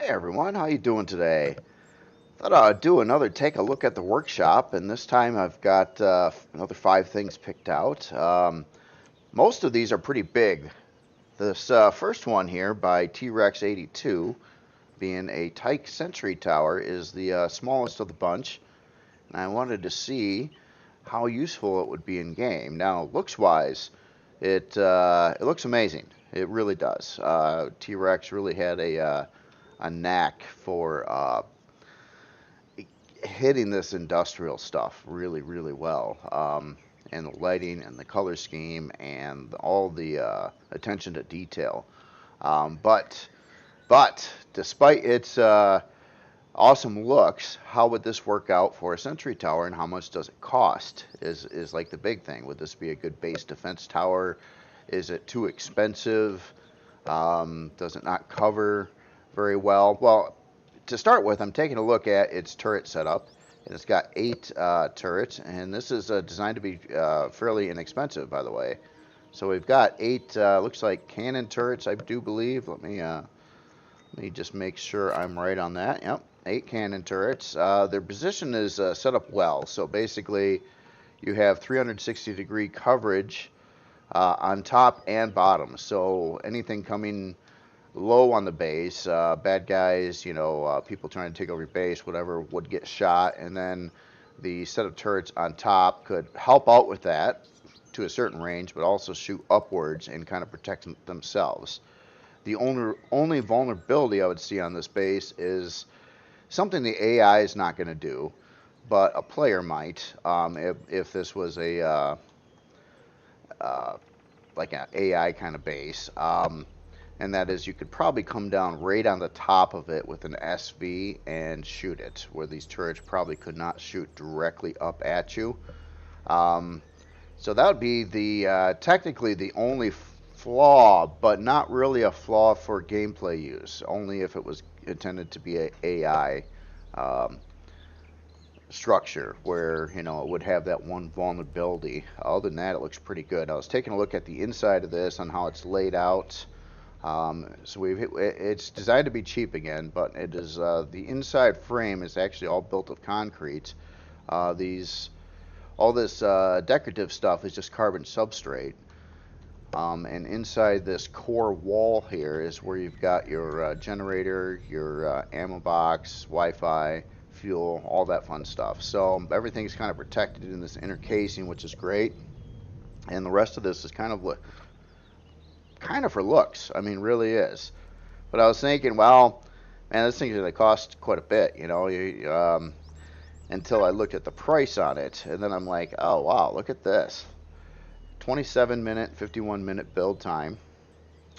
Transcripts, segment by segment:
Hey everyone, how you doing today? Thought I'd do another take a look at the workshop, and this time I've got another 5 things picked out. Most of these are pretty big. This first one here by T-Rex 82, being a TYCHE Sentry Tower, is the smallest of the bunch, and I wanted to see how useful it would be in game. Now, looks-wise, it looks amazing. It really does. T-Rex really had a knack for hitting this industrial stuff really, really well. And the lighting and the color scheme and all the attention to detail. But despite its awesome looks, how would this work out for a sentry tower, and how much does it cost? Is like the big thing. Would this be a good base defense tower? Is it too expensive? Does it not cover very well? Well, to start with, I'm taking a look at its turret setup, and it's got 8 turrets, and this is designed to be fairly inexpensive, by the way. So we've got 8, looks like cannon turrets, I do believe. Let me just make sure I'm right on that. Yep, 8 cannon turrets. Their position is set up well. So basically, you have 360-degree coverage on top and bottom. So anything coming low on the base, bad guys, people trying to take over your base, whatever, would get shot, and then the set of turrets on top could help out with that to a certain range, but also shoot upwards and kind of protect themselves. The only vulnerability I would see on this base is something the AI is not going to do, but a player might, if this was a like an AI kind of base. And that is, you could probably come down right on the top of it with an SV and shoot it, where these turrets probably could not shoot directly up at you. So that would be the technically the only flaw, but not really a flaw for gameplay use, only if it was intended to be a AI structure where it would have that one vulnerability. Other than that, it looks pretty good. I was taking a look at the inside of this on how it's laid out. So it's designed to be cheap again, but it is the inside frame is actually all built of concrete. All this decorative stuff is just carbon substrate. And inside this core wall here is where you've got your generator, your ammo box, Wi-Fi, fuel, all that fun stuff. So everything's kind of protected in this inner casing, which is great. And the rest of this is kind of for looks. I mean, really is. But I was thinking, well, man, this thing's going to cost quite a bit, until I looked at the price on it. And then I'm like, oh, wow, look at this. 27-minute, 51-minute build time.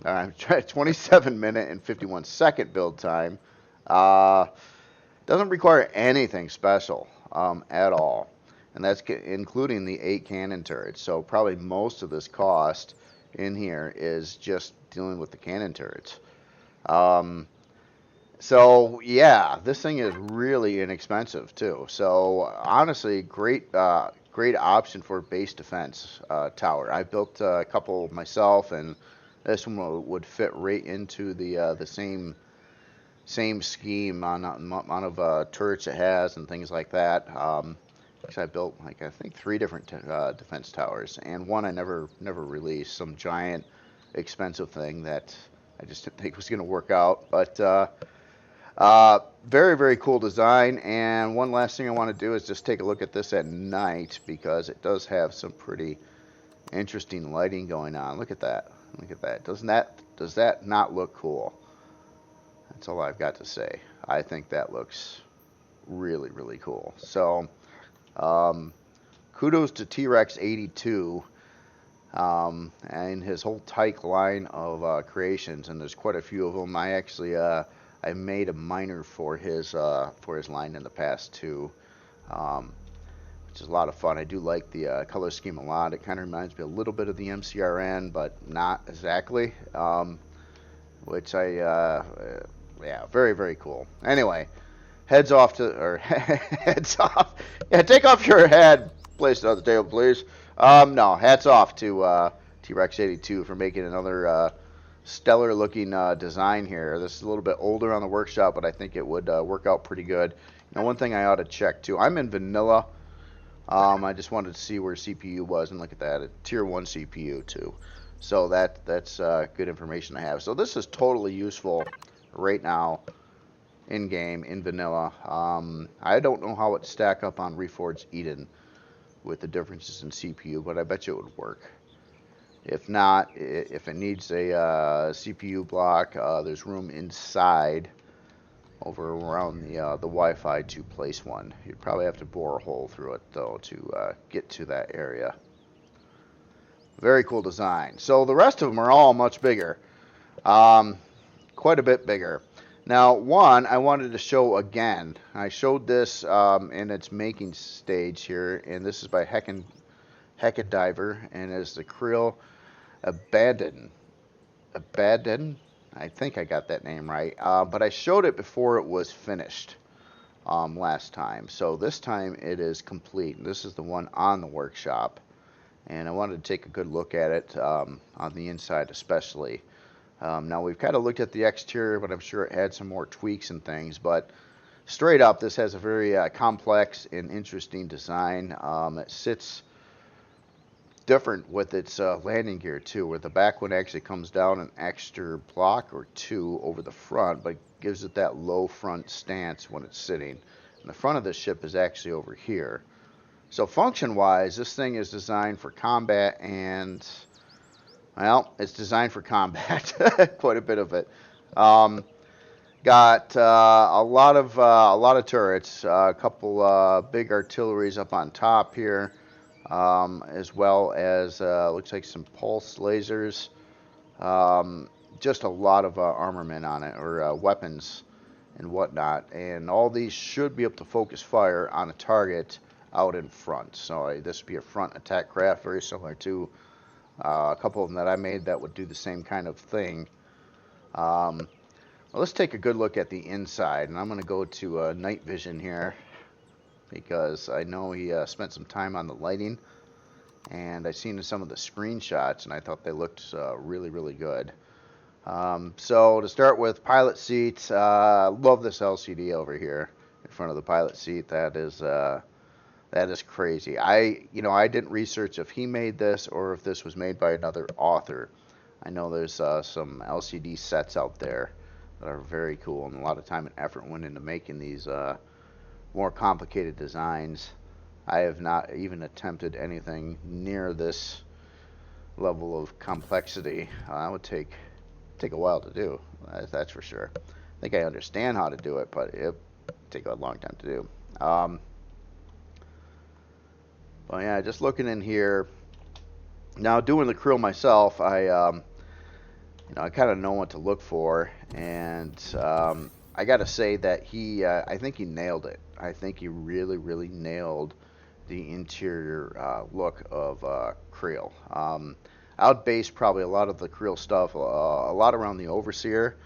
27-minute and 51-second build time. Doesn't require anything special at all. And that's including the 8 cannon turrets. So probably most of this cost in here is just dealing with the cannon turrets. So yeah, this thing is really inexpensive too. So honestly, great option for base defense tower. I built a couple myself, and this one would fit right into the same scheme on amount of turrets it has and things like that. I built I think 3 different defense towers, and one I never released, some giant expensive thing that I just didn't think was going to work out. But very, very cool design. And one last thing I want to do is just take a look at this at night, because it does have some pretty interesting lighting going on. Look at that. Look at that. Does that not look cool? That's all I've got to say. I think that looks really, really cool. So kudos to T-Rex 82 and his whole TYCHE line of creations, and there's quite a few of them. I actually I made a miner for his line in the past too, which is a lot of fun. I do like the color scheme a lot. It kind of reminds me a little bit of the MCRN, but not exactly. Which yeah, very, very cool. Anyway. Heads off. Yeah, take off your head. Place it on the table, please. No, hats off to T-Rex 82 for making another stellar looking design here. This is a little bit older on the workshop, but I think it would work out pretty good. Now, one thing I ought to check too, I'm in vanilla. I just wanted to see where CPU was, and look at that, a tier 1 CPU too. So that's good information to have. So this is totally useful right now in game, in vanilla. I don't know how it stack up on Reforged Eden with the differences in CPU, but I bet you it would work. If not, if it needs a CPU block, there's room inside over around the Wi-Fi to place one. You'd probably have to bore a hole through it though to get to that area. Very cool design. So the rest of them are all much bigger, quite a bit bigger. Now, one I wanted to show again. I showed this in its making stage here, and this is by HeckenDiver, and is the Kriel Abaddon. I think I got that name right, but I showed it before it was finished last time. So this time it is complete. This is the one on the workshop, and I wanted to take a good look at it on the inside especially. Now we've kind of looked at the exterior, but I'm sure it had some more tweaks and things, but straight up this has a very complex and interesting design. It sits different with its landing gear too, where the back one actually comes down an extra block or two over the front, but gives it that low front stance when it's sitting. And the front of the ship is actually over here. So function wise, this thing is designed for combat, and well, it's designed for combat. Quite a bit of it. Got a lot of turrets, a couple big artilleries up on top here. As well as looks like some pulse lasers, just a lot of armament on it, or weapons and whatnot, and all these should be able to focus fire on a target out in front. So this would be a front attack craft, very similar to a couple of them that I made that would do the same kind of thing. Well, let's take a good look at the inside, and I'm going to go to night vision here, because I know he spent some time on the lighting, and I've seen some of the screenshots, and I thought they looked really, really good. So to start with, pilot seats. Love this LCD over here in front of the pilot seat. That is crazy. I didn't research if he made this or if this was made by another author. I know there's some LCD sets out there that are very cool, and a lot of time and effort went into making these more complicated designs. I have not even attempted anything near this level of complexity. It would take a while to do, that's for sure. I think I understand how to do it, but it would take a long time to do. But yeah, just looking in here now, doing the Krill myself, I kind of know what to look for, and I got to say that I think he nailed it. I think he really, really nailed the interior look of Kriel. Outbased probably a lot of the Kriel stuff, a lot around the Overseer.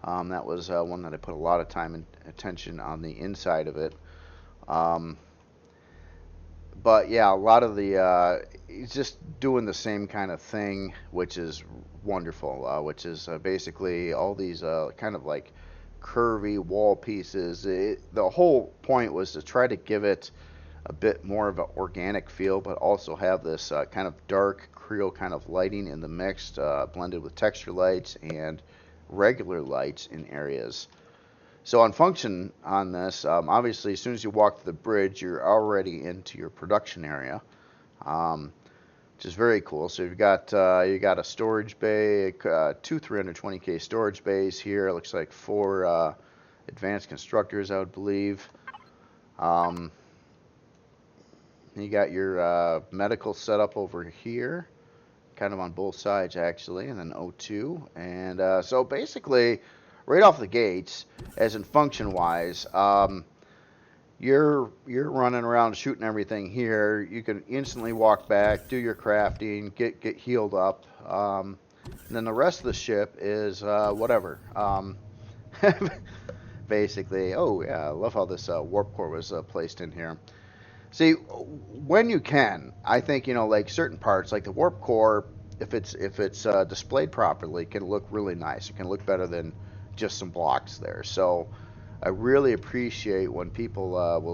That was one that I put a lot of time and attention on the inside of it. But yeah, a lot of the he's just doing the same kind of thing, which is wonderful. Which is basically all these kind of like curvy wall pieces. The whole point was to try to give it a bit more of an organic feel, but also have this kind of dark Kriel kind of lighting in the mix, blended with texture lights and regular lights in areas. So on function on this, obviously as soon as you walk to the bridge, you're already into your production area, which is very cool. So you got a storage bay, two 320K storage bays here. It looks like 4 advanced constructors, I would believe. You got your medical setup over here, kind of on both sides actually, and then O2. And so basically, right off the gates, as in function wise, you're running around shooting everything here. You can instantly walk back, do your crafting, get healed up, and then the rest of the ship is whatever. Basically, oh yeah, I love how this warp core was placed in here. See, when you can, I think, like certain parts, like the warp core, if it's displayed properly, it can look really nice. It can look better than just some blocks there. So I really appreciate when people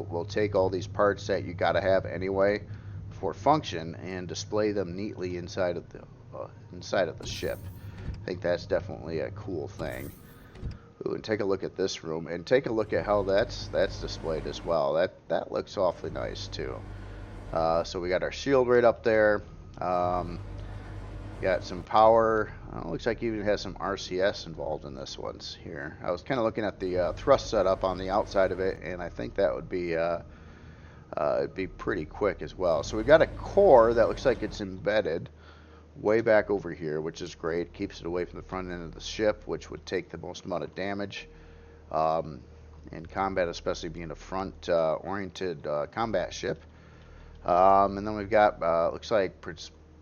will take all these parts that you got to have anyway for function and display them neatly inside of the ship. I think that's definitely a cool thing. Ooh, and take a look at this room, and take a look at how that's displayed as well. That looks awfully nice too. So we got our shield right up there. Got some power. Looks like it even has some RCS involved in this one here. I was kind of looking at the thrust setup on the outside of it, and I think that would be it'd be pretty quick as well. So we've got a core that looks like it's embedded way back over here, which is great. Keeps it away from the front end of the ship, which would take the most amount of damage in combat, especially being a front-oriented combat ship. And then we've got looks like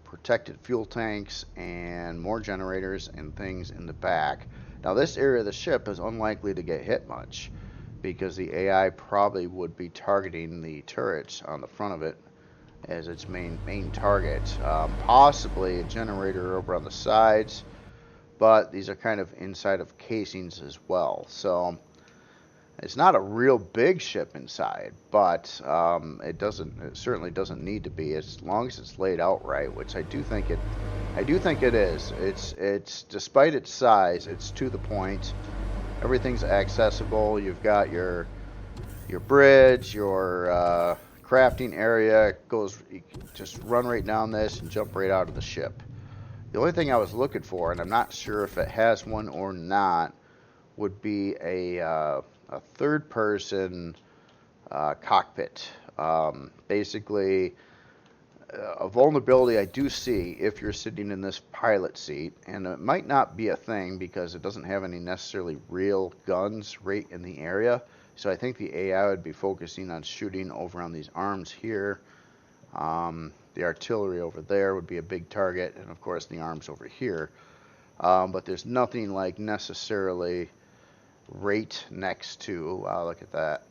protected fuel tanks and more generators and things in the back. Now this area of the ship is unlikely to get hit much because the AI probably would be targeting the turrets on the front of it as its main target. Possibly a generator over on the sides, but these are kind of inside of casings as well. So it's not a real big ship inside, but it certainly doesn't need to be as long as it's laid out right, which I do think it is. It's despite its size, it's to the point. Everything's accessible. You've got your bridge, your crafting area. You can just run right down this and jump right out of the ship. The only thing I was looking for, and I'm not sure if it has one or not, would be a third-person cockpit. Basically, a vulnerability I do see if you're sitting in this pilot seat, and it might not be a thing because it doesn't have any necessarily real guns right in the area. So I think the AI would be focusing on shooting over on these arms here. The artillery over there would be a big target, and of course the arms over here. But there's nothing like necessarily right next to. Wow, look at that.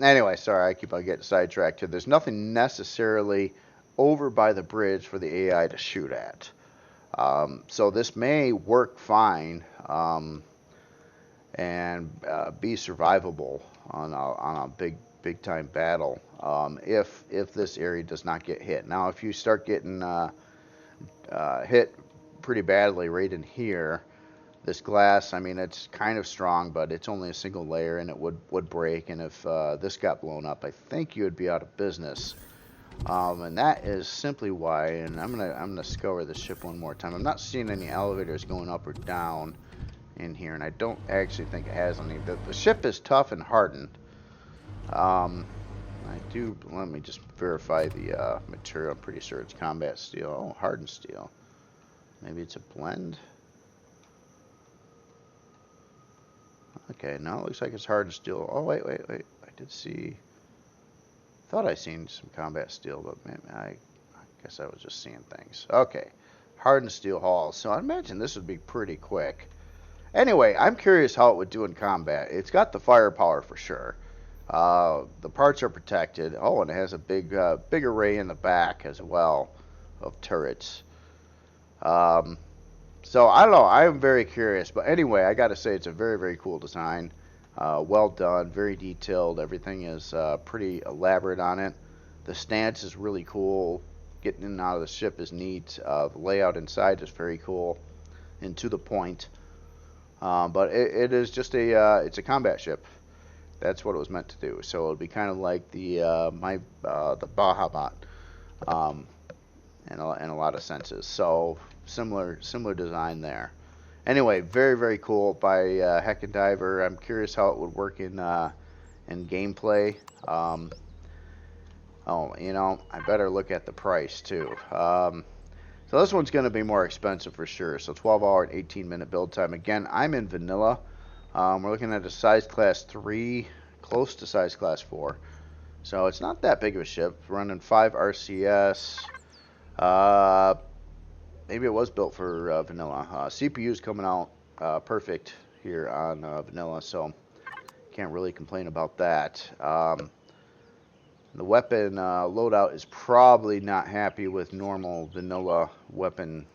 Anyway, sorry, I keep on getting sidetracked here. There's nothing necessarily over by the bridge for the AI to shoot at. So this may work fine and be survivable on a big time battle if this area does not get hit. Now, if you start getting hit pretty badly right in here, this glass, I mean, it's kind of strong, but it's only a single layer, and it would break. And if this got blown up, I think you would be out of business. And that is simply why. And I'm gonna scour the ship one more time. I'm not seeing any elevators going up or down in here, and I don't actually think it has any. The ship is tough and hardened. Let me just verify the material. I'm pretty sure it's combat steel. Oh, hardened steel. Maybe it's a blend. Okay, now it looks like it's hardened steel. Oh, wait. I thought I seen some combat steel, but maybe I guess I was just seeing things. Okay, hardened steel hull. So I imagine this would be pretty quick. Anyway, I'm curious how it would do in combat. It's got the firepower for sure. The parts are protected. Oh, and it has a big array in the back as well of turrets. So I don't know. I am very curious. But anyway, I got to say it's a very, very cool design. Well done, very detailed. Everything is pretty elaborate on it. The stance is really cool. Getting in and out of the ship is neat. The layout inside is very cool and to the point. But it is just it's a combat ship. That's what it was meant to do. So it'll be kind of like the Bahamut in a lot of senses. So similar design there. Anyway, very, very cool by HeckenDiver. I'm curious how it would work in gameplay. Oh, you know, I better look at the price too. So this one's going to be more expensive for sure. So 12-hour and 18-minute build time. Again, I'm in vanilla. We're looking at a size class 3, close to size class 4. So it's not that big of a ship. Running 5 RCS. Maybe it was built for vanilla. CPU's coming out perfect here on vanilla, so can't really complain about that. The weapon loadout is probably not happy with normal vanilla weapon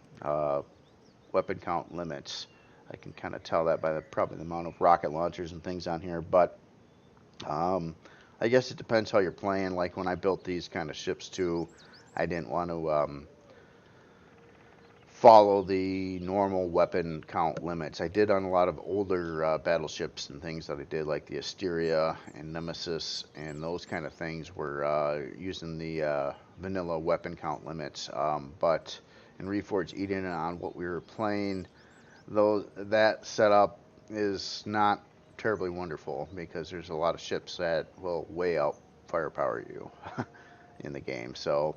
weapon count limits. I can kind of tell that by probably the amount of rocket launchers and things on here, but I guess it depends how you're playing. Like when I built these kind of ships too, I didn't want to follow the normal weapon count limits. I did on a lot of older battleships and things that I did, like the Asteria and Nemesis, and those kind of things were using the vanilla weapon count limits. But in Reforged Eden, on what we were playing, that setup is not terribly wonderful because there's a lot of ships that will way out firepower you in the game. So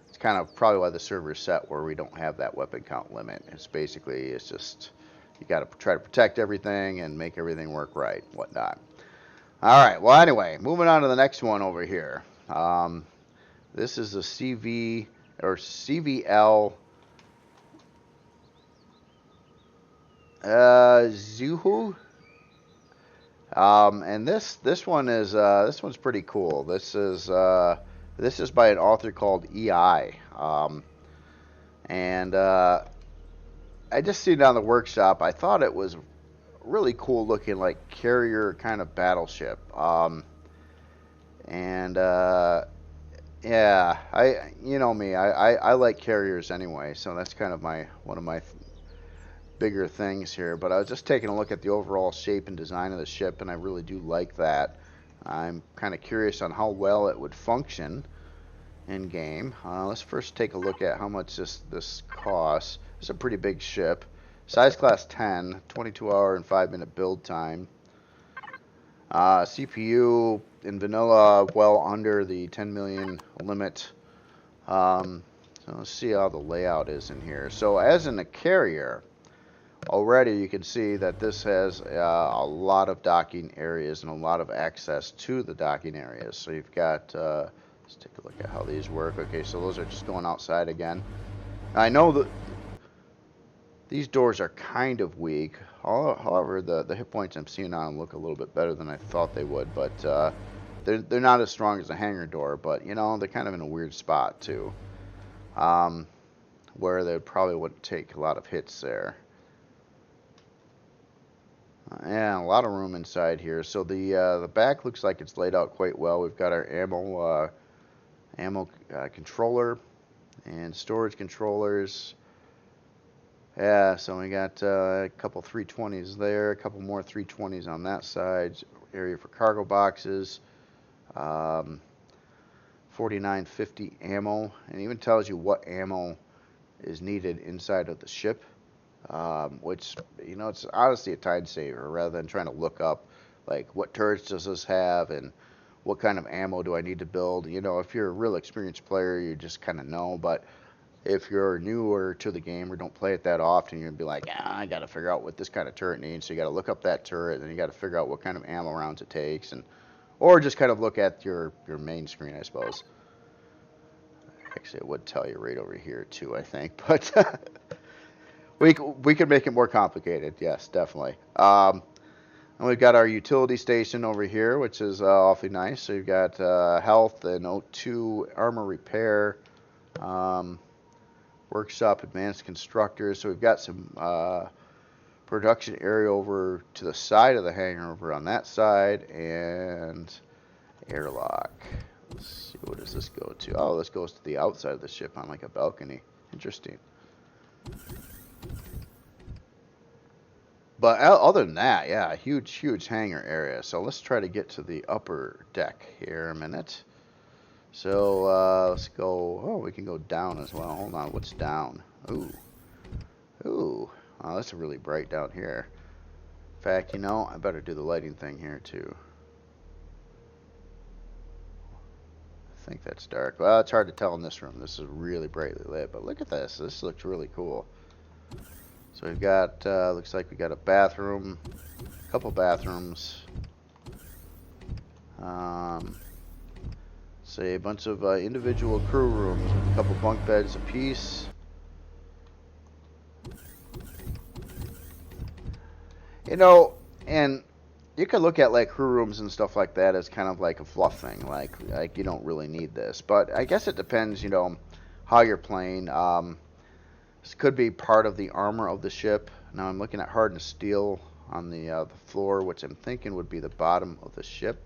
it's kind of probably why the server is set where we don't have that weapon count limit. It's just you got to try to protect everything and make everything work right, whatnot. All right. Well, anyway, moving on to the next one over here. This is a CVL Zuiho. And this one's pretty cool. This is by an author called EI. And I just seen it on the workshop. I thought it was really cool looking, like carrier kind of battleship. Yeah, you know me, I like carriers anyway, so that's kind of one of my bigger things here. But I was just taking a look at the overall shape and design of the ship, and I really do like that. I'm kind of curious on how well it would function in game. Let's first take a look at how much this costs. It's a pretty big ship, size class 10, 22-hour and 5-minute build time. CPU in vanilla well under the 10 million limit. So let's see how the layout is in here. So as in a carrier, already you can see that this has a lot of docking areas and a lot of access to the docking areas. So you've got, let's take a look at how these work. Okay, so those are just going outside again. I know that these doors are kind of weak. However, the hit points I'm seeing on them look a little bit better than I thought they would. But they're not as strong as a hangar door. But, you know, they're kind of in a weird spot, too. Where they probably wouldn't take a lot of hits there. And a lot of room inside here. So the back looks like it's laid out quite well. We've got our ammo controller and storage controllers. Yeah, so we got a couple 320s there, a couple more 320s on that side. Area for cargo boxes. 4950 ammo, and it even tells you what ammo is needed inside of the ship. Which, you know, it's honestly a time saver rather than trying to look up, like, what turrets does this have and what kind of ammo do I need to build. You know, if you're a real experienced player, you just kind of know. But if you're newer to the game or don't play it that often, you're going to be like, I got to figure out what this kind of turret needs. So you got to look up that turret, and you got to figure out what kind of ammo rounds it takes, or just kind of look at your main screen, I suppose. Actually, it would tell you right over here, too, I think. But we could make it more complicated. Yes, definitely. And we've got our utility station over here, which is awfully nice. So you've got health and O2 armor repair, workshop, advanced constructors. So we've got some production area over to the side of the hangar over on that side, and airlock. Let's see, what does this go to? Oh, this goes to the outside of the ship on like a balcony. Interesting. But other than that, yeah, huge hangar area. So let's try to get to the upper deck here a minute. So let's go. Oh, we can go down as well. Hold on, what's down? Ooh. Oh, that's really bright down here. In fact, you know, I better do the lighting thing here too. I think that's dark. Well, it's hard to tell in this room. This is really brightly lit, but look at this. This looks really cool. So we've got, looks like we got a bathroom, a couple bathrooms, say a bunch of individual crew rooms with a couple bunk beds apiece. You know, and you could look at like crew rooms and stuff like that as kind of like a fluff thing. Like you don't really need this, but I guess it depends, you know, how you're playing. This could be part of the armor of the ship. Now I'm looking at hardened steel on the floor, which I'm thinking would be the bottom of the ship.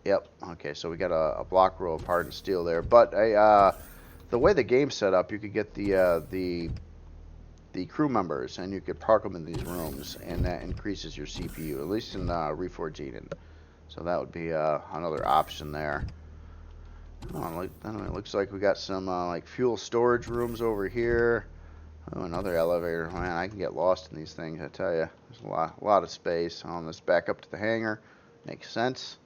Yep. Okay, so we got a block row of hardened steel there, but the way the game's set up, you could get the crew members, and you could park them in these rooms, and that increases your CPU, at least in reforging. So that would be another option there. Oh, it looks like we got some like fuel storage rooms over here. Oh, another elevator. Man, I can get lost in these things, I tell you. There's a lot of space. Let's back up to the hangar. Makes sense.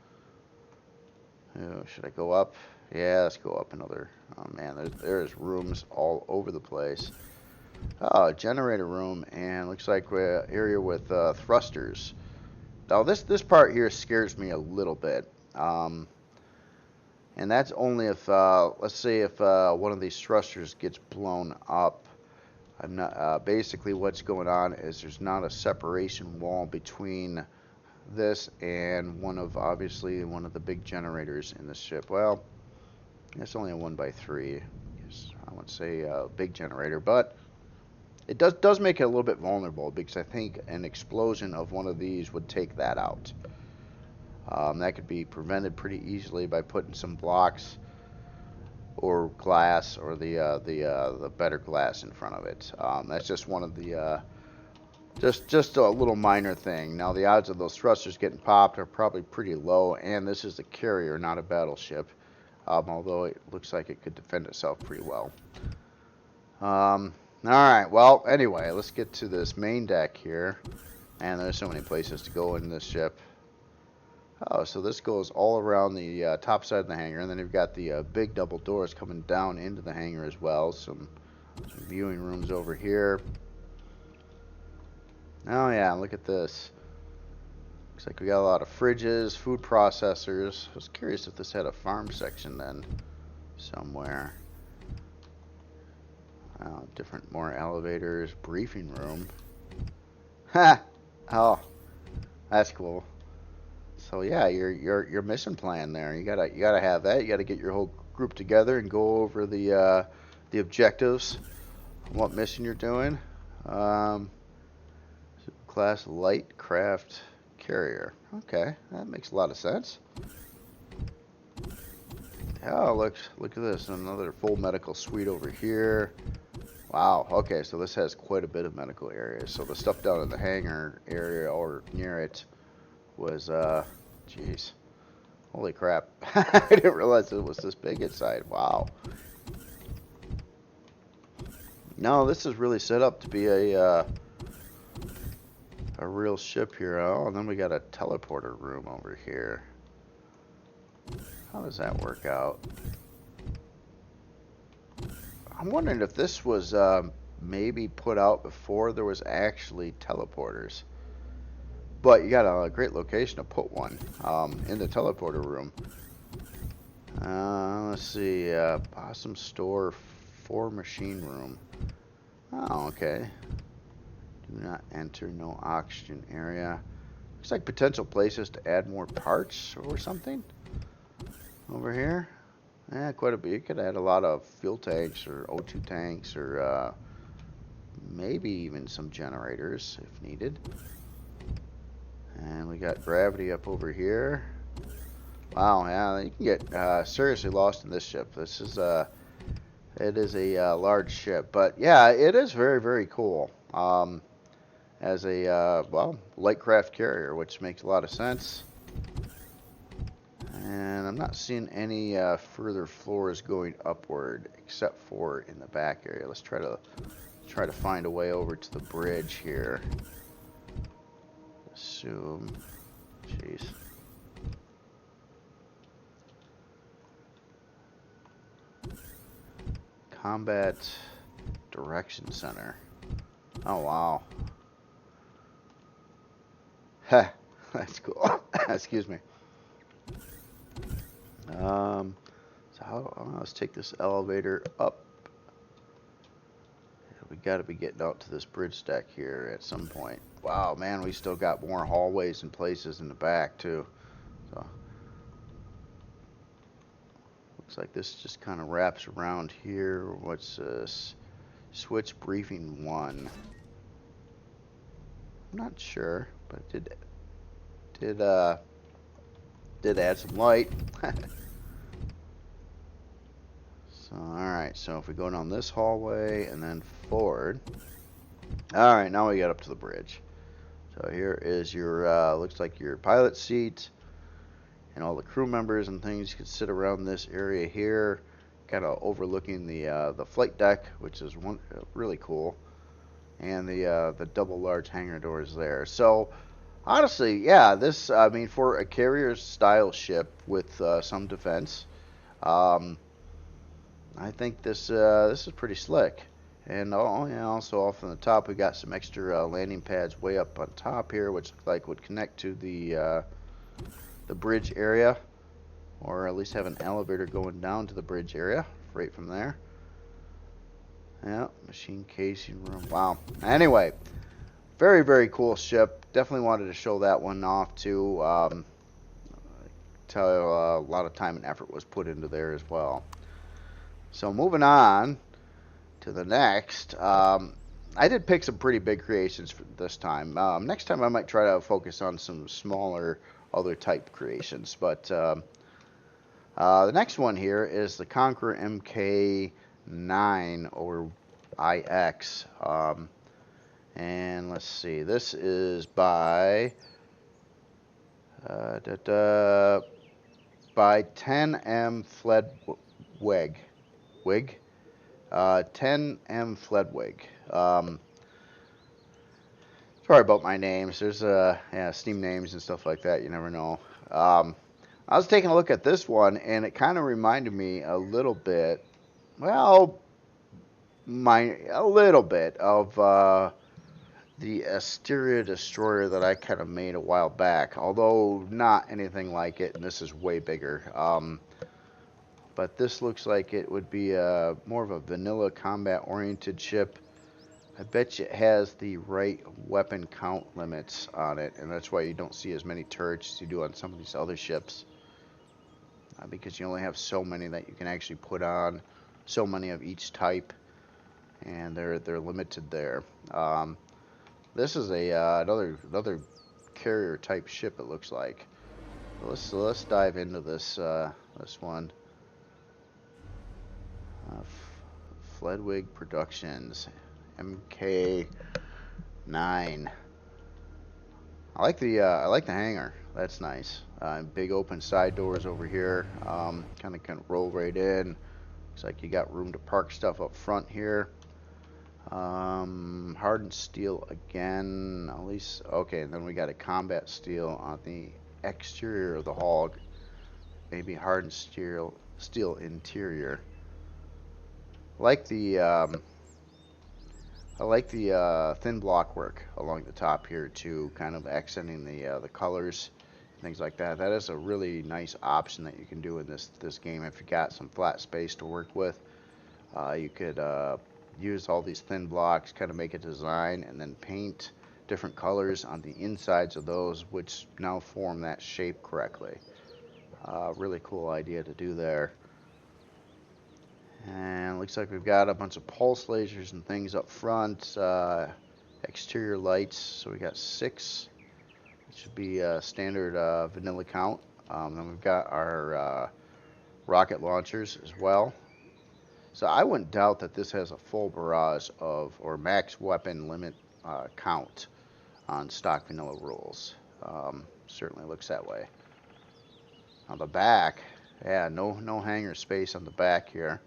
Oh, should I go up? Yeah, let's go up another. Oh man, there's rooms all over the place. Oh, generator room, and looks like an area with thrusters. Now this part here scares me a little bit. And that's only if, let's say if one of these thrusters gets blown up. I'm not, basically what's going on is there's not a separation wall between this and obviously one of the big generators in the ship. Well, it's only a 1x3. I would say a big generator, but it does make it a little bit vulnerable, because I think an explosion of one of these would take that out. That could be prevented pretty easily by putting some blocks or glass, or the better glass in front of it. That's just one of the just a little minor thing. Now the odds of those thrusters getting popped are probably pretty low, and this is a carrier, not a battleship. Although it looks like it could defend itself pretty well. Alright, well, anyway, let's get to this main deck here. And there's so many places to go in this ship. Oh, so this goes all around the top side of the hangar, and then you've got the big double doors coming down into the hangar as well. Some viewing rooms over here. Oh yeah, look at this. Looks like we got a lot of fridges, food processors. I was curious if this had a farm section then, somewhere. Different, more elevators, briefing room. Ha! Oh, that's cool. So yeah, your mission plan there. You gotta have that. You gotta get your whole group together and go over the objectives, what mission you're doing. Class light craft carrier. Okay, that makes a lot of sense. Oh, look at this. Another full medical suite over here. Wow, okay, so this has quite a bit of medical areas. So the stuff down in the hangar area or near it was, jeez. Holy crap. I didn't realize it was this big inside. Wow. No, this is really set up to be a real ship here. Oh, and then we got a teleporter room over here. How does that work out? I'm wondering if this was maybe put out before there was actually teleporters. But you got a great location to put one in the teleporter room. Let's see, Possum Store 4 machine room. Oh, okay. Do not enter, no oxygen area. Looks like potential places to add more parts or something. Over here. Yeah, quite a bit. You could add a lot of fuel tanks or O2 tanks, or maybe even some generators if needed. And we got gravity up over here. Wow, yeah, you can get seriously lost in this ship. This is it is a large ship, but yeah, it is very, very cool. As a well, light craft carrier, which makes a lot of sense. And I'm not seeing any further floors going upward, except for in the back area. Let's try to find a way over to the bridge here. Assume, jeez. Combat Direction Center. Oh wow. Heh, that's cool. Excuse me. So let's take this elevator up. we got to be getting out to this bridge deck here at some point. Wow, man, we still got more hallways and places in the back too. So looks like this just kind of wraps around here. What's this? Switch briefing 1. I'm not sure, but it did add some light. So, alright, so if we go down this hallway and then forward. Alright, now we get up to the bridge. So here is your, looks like your pilot seat. And all the crew members and things can sit around this area here. Kind of overlooking the flight deck, which is really cool. And the double large hangar doors there. So, honestly, yeah, this, I mean, for a carrier-style ship with some defense, I think this is pretty slick. And also off on the top, we got some extra landing pads way up on top here, which look like would connect to the bridge area, or at least have an elevator going down to the bridge area right from there. Yeah, machine casing room. Wow. Anyway, very, very cool ship. Definitely wanted to show that one off too. Tell you, a lot of time and effort was put into there as well. So moving on to the next. I did pick some pretty big creations for this time. Next time I might try to focus on some smaller other type creations. But the next one here is the Conqueror Mk9 or IX. And let's see, this is by 10M Fledwig. 10M Fledwig. Sorry about my names. There's Steam names and stuff like that. You never know. I was taking a look at this one, and it kind of reminded me a little bit. Well, a little bit of the Asteria destroyer that I kind of made a while back. Although not anything like it, and this is way bigger. But this looks like it would be more of a vanilla combat-oriented ship. I bet you it has the right weapon count limits on it, and that's why you don't see as many turrets as you do on some of these other ships. Because you only have so many that you can actually put on, so many of each type, and they're limited there. This is another carrier-type ship, it looks like. Let's dive into this this one. Fledwig Productions, Mk9. I like the hangar. That's nice. Big open side doors over here. Kind of roll right in. Looks like you got room to park stuff up front here. Hardened steel again. At least okay. And then we got a combat steel on the exterior of the hull. Maybe hardened steel interior. I like the thin block work along the top here too, kind of accenting the colors, things like that. That is a really nice option that you can do in this game. If you got some flat space to work with, you could use all these thin blocks, kind of make a design, and then paint different colors on the insides of those, which now form that shape correctly. Really cool idea to do there. And looks like we've got a bunch of pulse lasers and things up front. Exterior lights, so we got 6. It should be a standard vanilla count. Then we've got our rocket launchers as well. So I wouldn't doubt that this has a full barrage of, or max weapon limit count on stock vanilla rules. Certainly looks that way. On the back, yeah, no hangar space on the back here.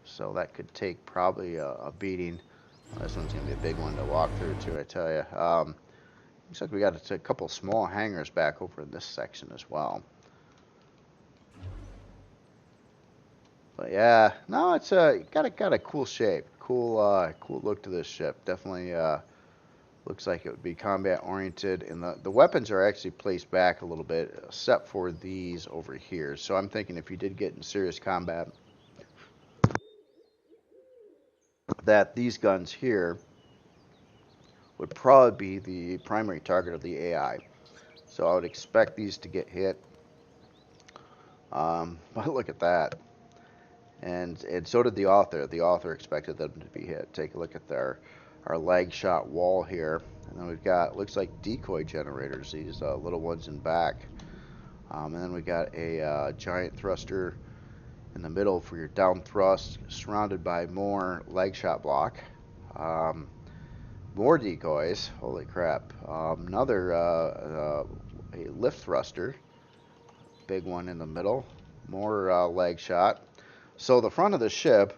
So that could take probably a beating. Well, this one's going to be a big one to walk through too, I tell you. Looks like we got a couple small hangars back over in this section as well. But yeah, no, it's got a cool shape, cool look to this ship. Definitely looks like it would be combat oriented, and the weapons are actually placed back a little bit, except for these over here. So I'm thinking if you did get in serious combat, that these guns here would probably be the primary target of the AI. So I would expect these to get hit. But look at that. And so did the author. The author expected them to be hit. Take a look at our lag shot wall here. And then we've got, looks like decoy generators, these little ones in back. And then we got a giant thruster in the middle for your down thrust, surrounded by more leg shot block. More decoys, holy crap. Another a lift thruster, big one in the middle, more leg shot. So the front of the ship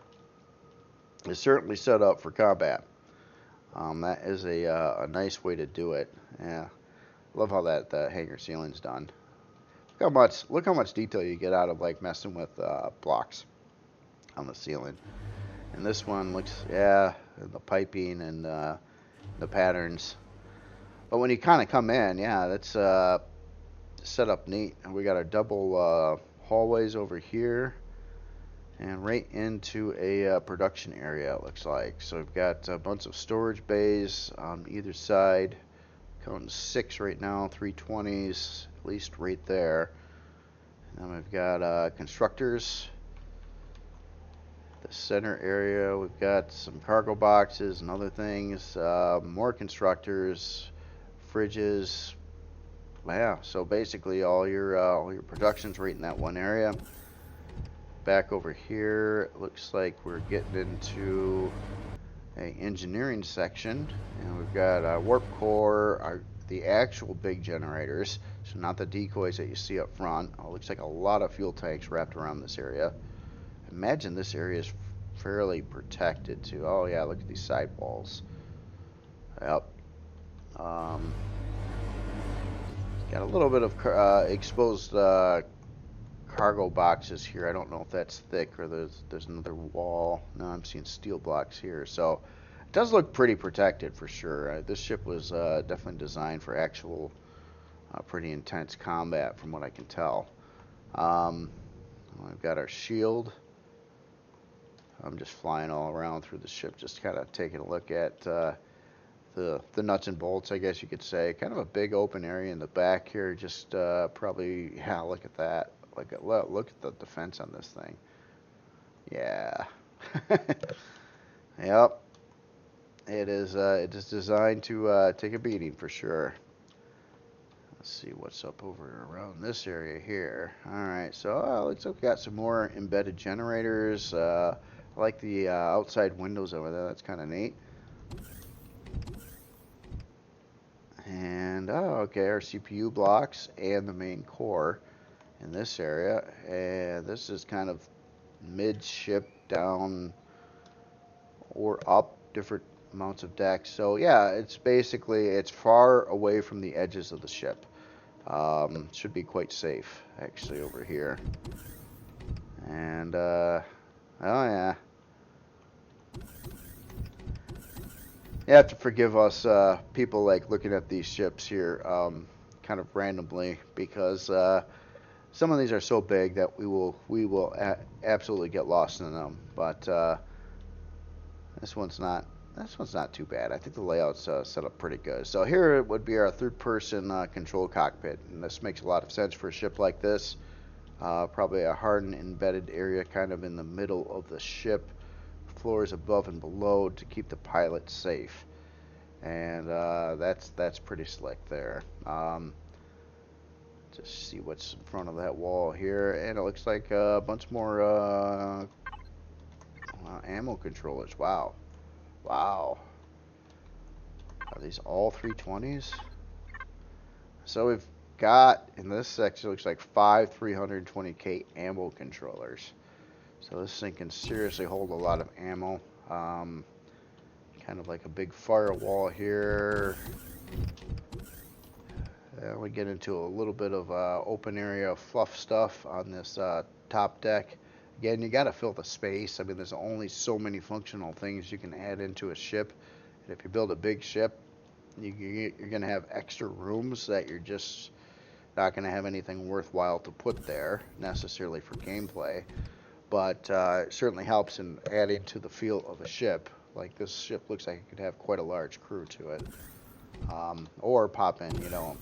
is certainly set up for combat. That is a nice way to do it. Yeah, love how that hangar ceiling's done. Look how much detail you get out of like messing with blocks on the ceiling. And this one looks, yeah, the piping and the patterns. But when you kind of come in, yeah, that's set up neat. And we got our double hallways over here, and right into a production area, it looks like. So we've got a bunch of storage bays on either side. Counting 6 right now, 320s, at least right there. And then we've got constructors. The center area, we've got some cargo boxes and other things. More constructors, fridges. Yeah, so basically all your production's right in that one area. Back over here, it looks like we're getting into a engineering section, and we've got a warp core, the actual big generators, so not the decoys that you see up front. Oh, looks like a lot of fuel tanks wrapped around this area. Imagine this area is fairly protected too. Oh yeah, look at these side walls. Yep. Got a little bit of exposed cargo boxes here. I don't know if that's thick or there's another wall. No, I'm seeing steel blocks here. So it does look pretty protected for sure. This ship was definitely designed for actual pretty intense combat from what I can tell. We've got our shield. I'm just flying all around through the ship, just kind of taking a look at the nuts and bolts, I guess you could say. Kind of a big open area in the back here. Just probably, yeah, look at that. Look at the defense on this thing. Yeah. Yep. It is designed to take a beating for sure. Let's see what's up over around this area here. Alright, so looks like we got some more embedded generators. I like the outside windows over there. That's kind of neat. And, okay, our CPU blocks and the main core in this area. And this is kind of mid-ship down or up, different amounts of decks. So, yeah, it's far away from the edges of the ship. Should be quite safe, actually, over here. And, oh yeah. You have to forgive us, people like looking at these ships here, kind of randomly, because some of these are so big that we will absolutely get lost in them. But this one's not too bad. I think the layout's set up pretty good. So here it would be our third-person control cockpit, and this makes a lot of sense for a ship like this. Probably a hardened embedded area kind of in the middle of the ship, floors above and below to keep the pilot safe. And that's pretty slick there. Just see what's in front of that wall here, and it looks like a bunch more ammo controllers. Wow. Wow. Are these all 320s? So we've got, in this section, looks like 5 320K ammo controllers. So this thing can seriously hold a lot of ammo. Kind of like a big firewall here. And we get into a little bit of open area fluff stuff on this top deck. Again, you got to fill the space. I mean, there's only so many functional things you can add into a ship. And if you build a big ship, you're going to have extra rooms that you're just not going to have anything worthwhile to put there necessarily for gameplay. But it certainly helps in adding to the feel of a ship. Like this ship looks like it could have quite a large crew to it. Or pop in, you know,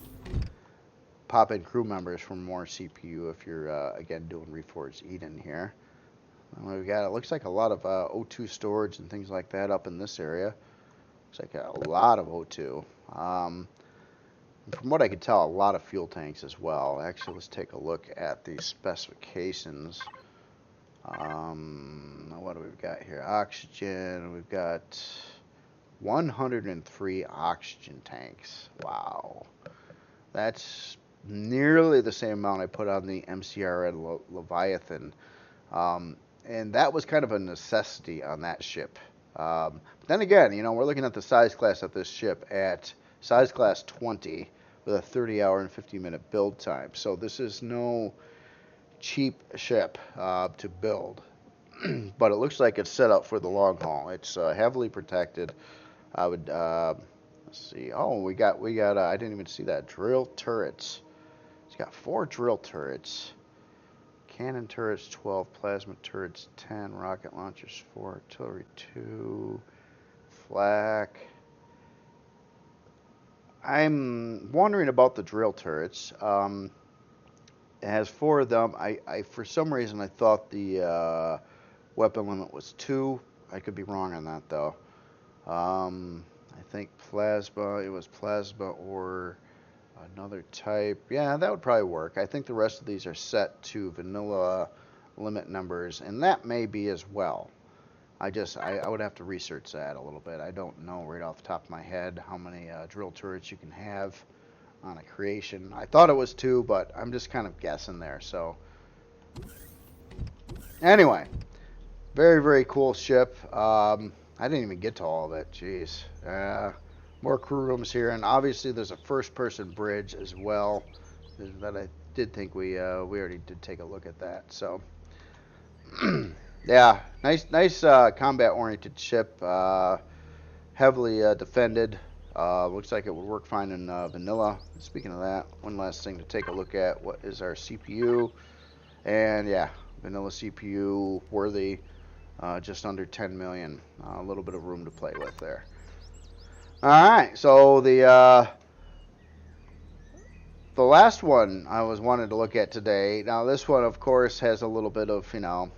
pop in crew members for more CPU if you're, again, doing Reforged Eden here. And we've got, it looks like a lot of O2 storage and things like that up in this area. Looks like a lot of O2. From what I could tell, a lot of fuel tanks as well. Actually, let's take a look at the specifications. What do we've got here? Oxygen. We've got 103 oxygen tanks. Wow. That's nearly the same amount I put on the MCRN Leviathan. And that was kind of a necessity on that ship. But then again, you know, we're looking at the size class of this ship at size class 20 with a 30-hour and 50-minute build time. So this is no cheap ship to build. But it looks like it's set up for the long haul. It's heavily protected. I would, let's see. Oh, we got, I didn't even see that. Drill turrets. It's got 4 drill turrets. Cannon turrets 12, plasma turrets 10, rocket launchers 4, artillery 2, flak. I'm wondering about the drill turrets. It has 4 of them. I for some reason I thought the weapon limit was 2. I could be wrong on that though. I think plasma. It was plasma or another type. Yeah, that would probably work. I think the rest of these are set to vanilla limit numbers, and that may be as well. I would have to research that a little bit. I don't know right off the top of my head how many drill turrets you can have on a creation. I thought it was 2, but I'm just kind of guessing there. So anyway, very, very cool ship. I didn't even get to all of it. Jeez. More crew rooms here, and obviously there's a first-person bridge as well. That I did think we already did take a look at that. So yeah, nice combat-oriented ship. Heavily defended. Looks like it would work fine in vanilla. Speaking of that, one last thing to take a look at. What is our CPU? And yeah, vanilla CPU worthy. Just under 10 million. A little bit of room to play with there. Alright, so the last one I was wanting to look at today. Now this one, of course, has a little bit of, you know,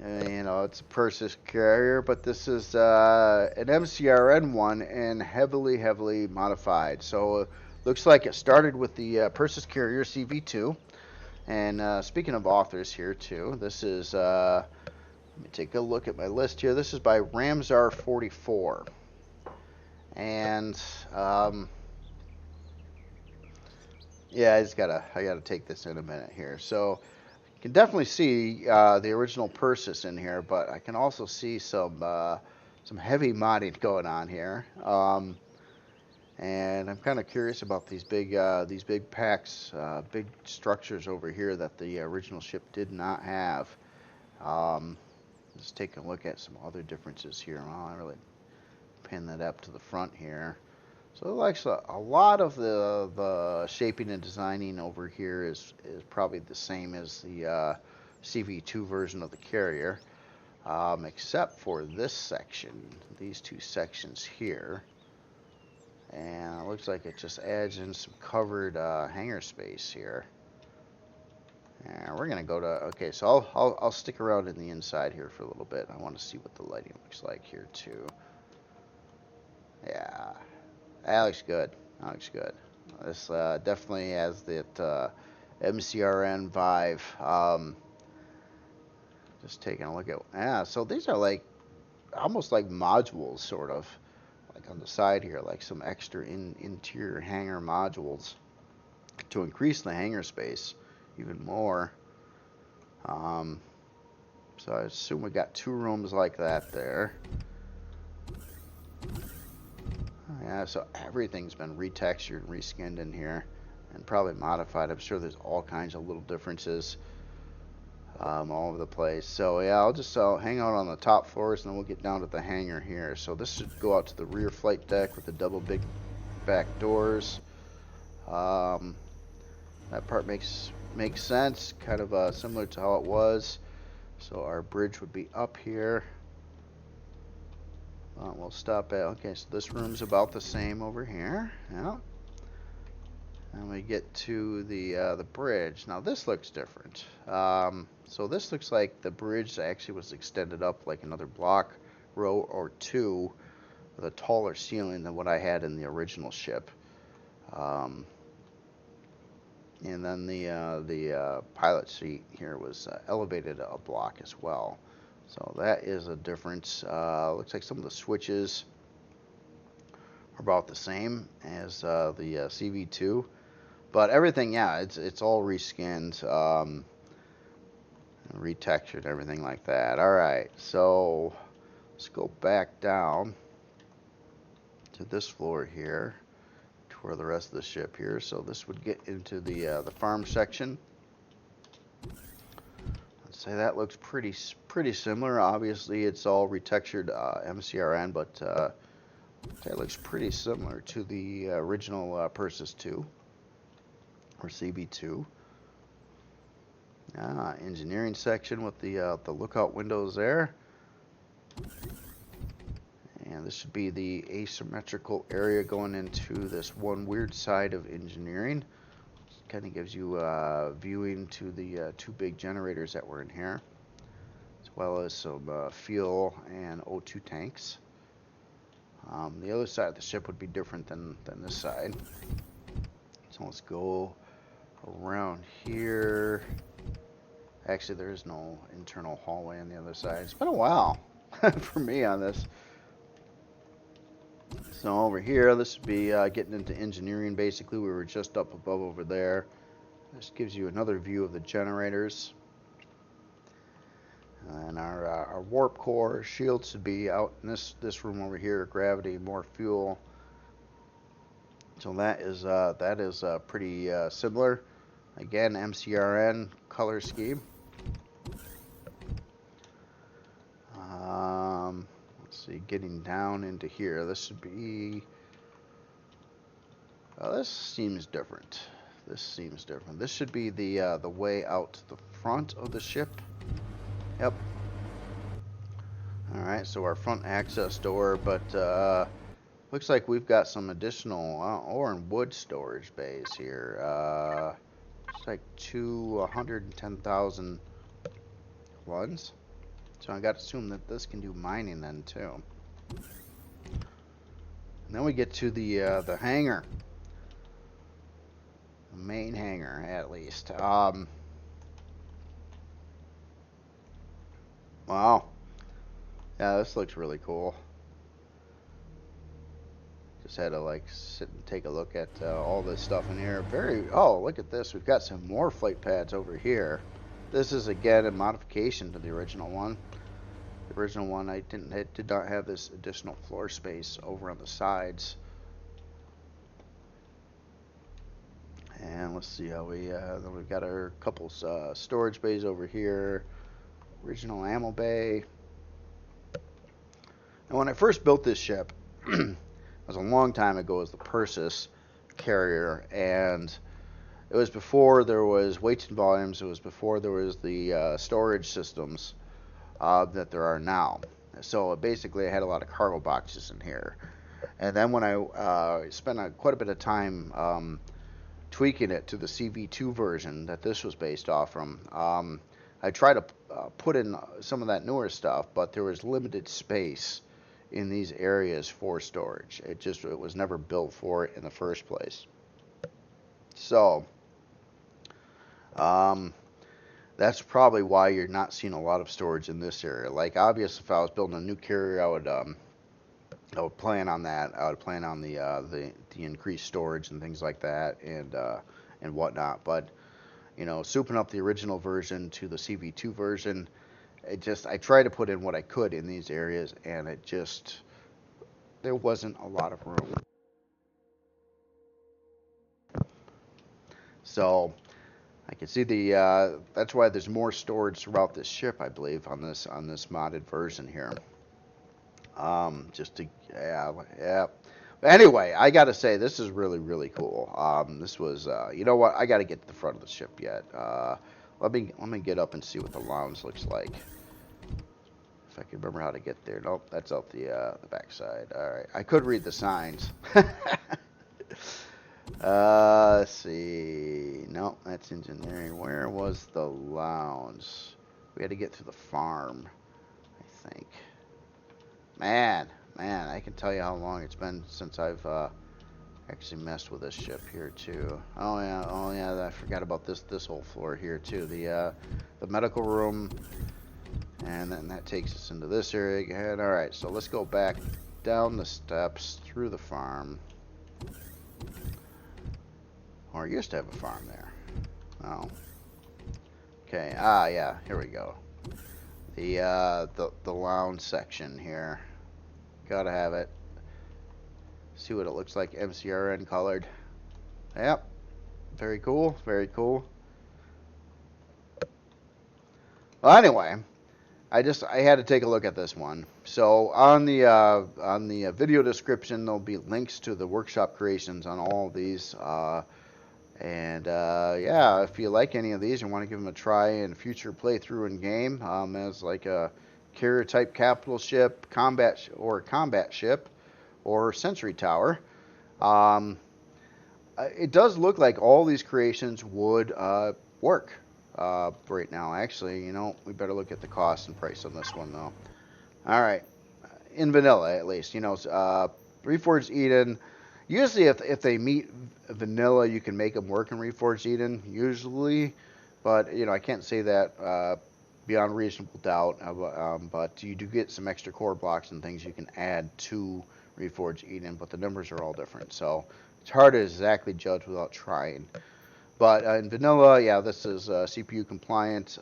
it's a Perses carrier, but this is an MCRN one and heavily modified. So looks like it started with the Perses carrier CV2. And speaking of authors here too, this is, let me take a look at my list here. This is by Ramsar44. And yeah, I gotta take this in a minute here. So you can definitely see the original Perses in here, but I can also see some heavy modding going on here. And I'm kind of curious about these big packs, big structures over here that the original ship did not have. Let's take a look at some other differences here. Well, I really pin that up to the front here. So it looks like a lot of the shaping and designing over here is probably the same as the CV2 version of the carrier, except for this section, these 2 sections here. And it looks like it just adds in some covered hangar space here. And we're gonna go to, okay, so I'll stick around in the inside here for a little bit. I want to see what the lighting looks like here too. Yeah, that looks good. That looks good. This definitely has that MCRN vibe. Just taking a look at, yeah, so these are like almost like modules, sort of, like on the side here, like some extra interior hangar modules to increase the hangar space even more. So I assume we got 2 rooms like that there. Yeah, so everything's been retextured and reskinned in here and probably modified. I'm sure there's all kinds of little differences all over the place. So yeah, I'll just hang out on the top floors and then we'll get down to the hangar here. So this should go out to the rear flight deck with the double big back doors. That part makes sense, kind of similar to how it was. So our bridge would be up here. We'll stop at, okay, so this room's about the same over here. Yeah. And we get to the bridge. Now this looks different. So this looks like the bridge actually was extended up like another block, row or two, with a taller ceiling than what I had in the original ship. And then the pilot seat here was elevated a block as well. So that is a difference. Looks like some of the switches are about the same as the CV2. But everything, yeah, it's all reskinned, retextured, everything like that. All right, so let's go back down to this floor here, to where the rest of the ship here. So this would get into the farm section. I'd say that looks pretty similar. Obviously, it's all retextured MCRN, but that looks pretty similar to the original Perses 2. Or CB2. Engineering section with the lookout windows there. And this should be the asymmetrical area going into this one weird side of engineering. Kind of gives you viewing to the two big generators that were in here, as well as some fuel and O2 tanks. The other side of the ship would be different than this side. So let's go around here. Actually, there is no internal hallway on the other side. It's been a while for me on this. So over here, this would be getting into engineering. Basically, we were just up above over there. This gives you another view of the generators. And our warp core shield should be out in this room over here. Gravity, more fuel. So that is pretty similar. Again, MCRN color scheme. Let's see, getting down into here. This should be. This seems different. This seems different. This should be the way out to the front of the ship. Yep. All right, so our front access door, but looks like we've got some additional ore and wood storage bays here. It's like 110,000 ones. So I got to assume that this can do mining then too. And then we get to the hangar. The main hangar, at least. Wow. Yeah, this looks really cool. Just had to like sit and take a look at all this stuff in here. Oh, look at this. We've got some more flight pads over here. This is again a modification to the original one. The original one, I did not have this additional floor space over on the sides. And let's see how then we've got our couple storage bays over here. Original ammo bay. And when I first built this ship, it was a long time ago, as the Perses carrier, and it was before there was weights and volumes. It was before there was the storage systems that there are now. So basically, I had a lot of cargo boxes in here. And then when I spent quite a bit of time tweaking it to the CV2 version that this was based off from, I tried to put in some of that newer stuff, but there was limited space in these areas for storage. It was never built for it in the first place. So that's probably why you're not seeing a lot of storage in this area. Like, obviously, if I was building a new carrier, I would plan on that. I would plan on the increased storage and things like that, and whatnot. But you know, souping up the original version to the CV2 version, I tried to put in what I could in these areas, and there wasn't a lot of room. So I can see that's why there's more storage throughout this ship, I believe, on this modded version here. Yeah. But anyway, I gotta say, this is really, really cool. This was, you know what? I gotta get to the front of the ship yet. Let me get up and see what the lounge looks like. If I can remember how to get there. Nope, that's out the backside. All right, I could read the signs. Let's see. Nope, that's engineering. Where was the lounge? We had to get through the farm, I think. Man, I can tell you how long it's been since I've actually messed with this ship here too. Oh yeah, I forgot about this whole floor here too. The medical room, and then that takes us into this area again. All right, so let's go back down the steps through the farm. Or used to have a farm there. Oh. Okay. Ah, yeah. Here we go. The lounge section here. Gotta have it. See what it looks like. MCRN colored. Yep. Very cool. Very cool. Well, anyway, I had to take a look at this one. So on the video description, there'll be links to the workshop creations on all of these. Yeah, if you like any of these and want to give them a try in a future playthrough in game, as like a carrier type capital ship, combat ship, or sentry tower, it does look like all these creations would work right now. Actually, you know, we better look at the cost and price on this one though. All right, in vanilla at least, you know, Reforged Eden. Usually, if they meet vanilla, you can make them work in Reforged Eden, usually. But, you know, I can't say that beyond reasonable doubt. But you do get some extra core blocks and things you can add to Reforged Eden, but the numbers are all different. So it's hard to exactly judge without trying. But in vanilla, yeah, this is CPU compliant.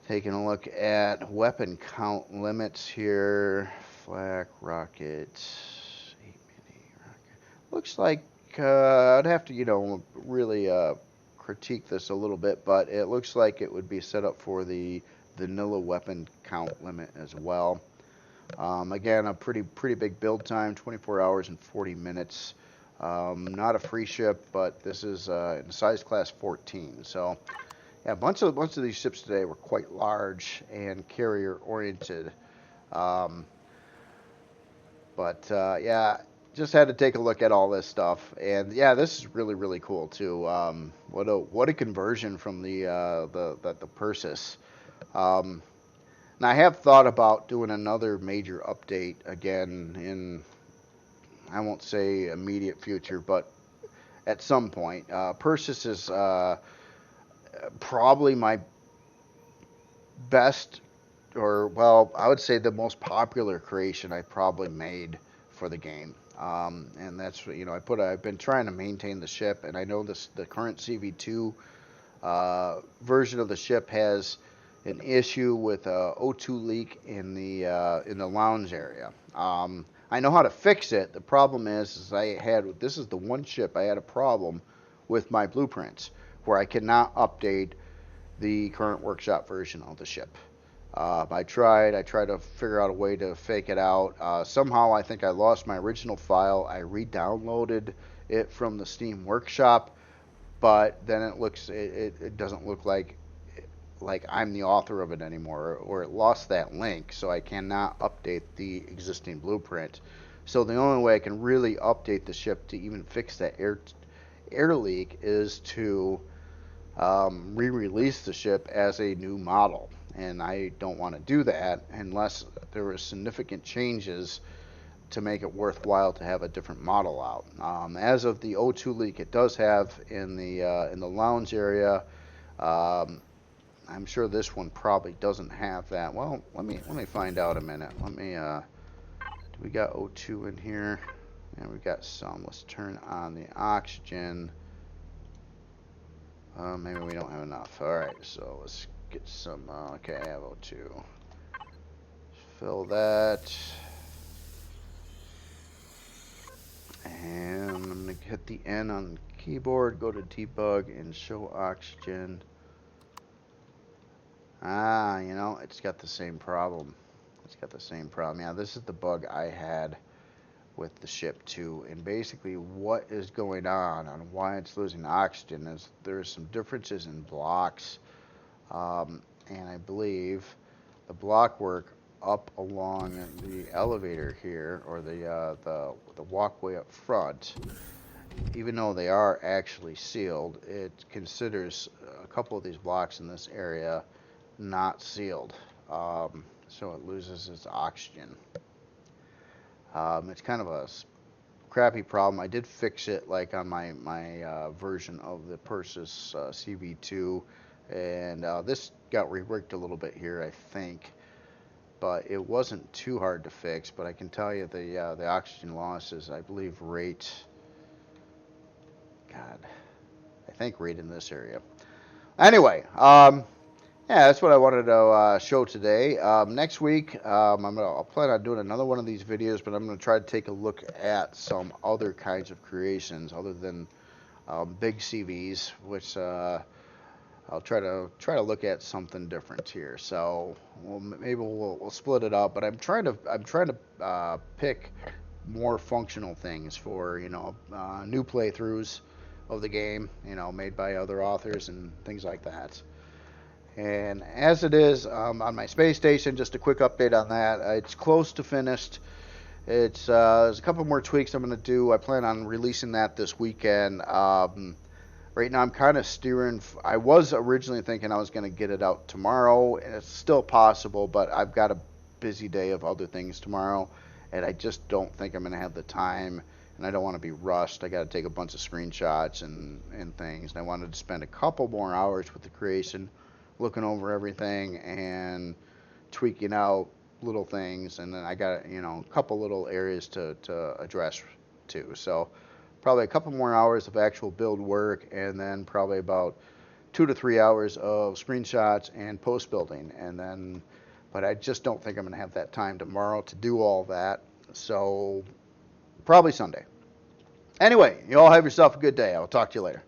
Taking a look at weapon count limits here. Flak, rocket. Looks like I'd have to, you know, really critique this a little bit, but it looks like it would be set up for the vanilla weapon count limit as well. Again, a pretty big build time, 24 hours and 40 minutes. Not a free ship, but this is in size class 14. So, yeah, a bunch of these ships today were quite large and carrier oriented. Yeah, just had to take a look at all this stuff, and yeah, this is really cool too. What a conversion from the Perses. And I have thought about doing another major update again in, I won't say immediate future, but at some point. Perses is probably my best, or well, I would say the most popular creation I probably made for the game. And that's, you know, I've been trying to maintain the ship, and I know the current CV2 version of the ship has an issue with a O2 leak in the lounge area. I know how to fix it. The problem is this is the one ship I had a problem with my blueprints where I cannot update the current workshop version of the ship. I tried to figure out a way to fake it out. Somehow I think I lost my original file. I re-downloaded it from the Steam Workshop, but then it doesn't look like I'm the author of it anymore, or it lost that link, so I cannot update the existing blueprint. So the only way I can really update the ship to even fix that air leak is to re-release the ship as a new model. And I don't want to do that unless there are significant changes to make it worthwhile to have a different model out. As of the O2 leak, it does have in the lounge area. I'm sure this one probably doesn't have that. Well, let me find out a minute. Do we got O2 in here? Yeah, we got some. Let's turn on the oxygen. Maybe we don't have enough. All right, so let's get some. Okay, I have O2. Fill that. And I'm going to hit the N on the keyboard, go to debug, and show oxygen. Ah, you know, it's got the same problem. Yeah, this is the bug I had with the ship too. And basically what is going on why it's losing oxygen is there's some differences in blocks. And I believe the block work up along the elevator here, or the walkway up front, even though they are actually sealed, it considers a couple of these blocks in this area not sealed, so it loses its oxygen. It's kind of a crappy problem. I did fix it, like on my version of the Perses CV2, and this got reworked a little bit here, I think, but it wasn't too hard to fix. But I can tell you the oxygen loss is, I believe, right in this area. Anyway, yeah, that's what I wanted to show today. Next week, I'll plan on doing another one of these videos, but I'm going to try to take a look at some other kinds of creations other than big CVs, which I'll try to look at something different here. So maybe we'll split it up, but I'm trying to pick more functional things for new playthroughs of the game, made by other authors and things like that. And as it is, on my space station, just a quick update on that. It's close to finished. There's a couple more tweaks I'm going to do. I plan on releasing that this weekend. Right now I'm kind of steering. I was originally thinking I was going to get it out tomorrow, and it's still possible, but I've got a busy day of other things tomorrow, and I just don't think I'm going to have the time, and I don't want to be rushed. I got to take a bunch of screenshots and things, and I wanted to spend a couple more hours with the creation, looking over everything and tweaking out little things, and then I got a couple little areas to address too. So probably a couple more hours of actual build work, and then probably about 2 to 3 hours of screenshots and post building, and then, but I just don't think I'm going to have that time tomorrow to do all that, so probably Sunday. Anyway, you all have yourself a good day. I'll talk to you later.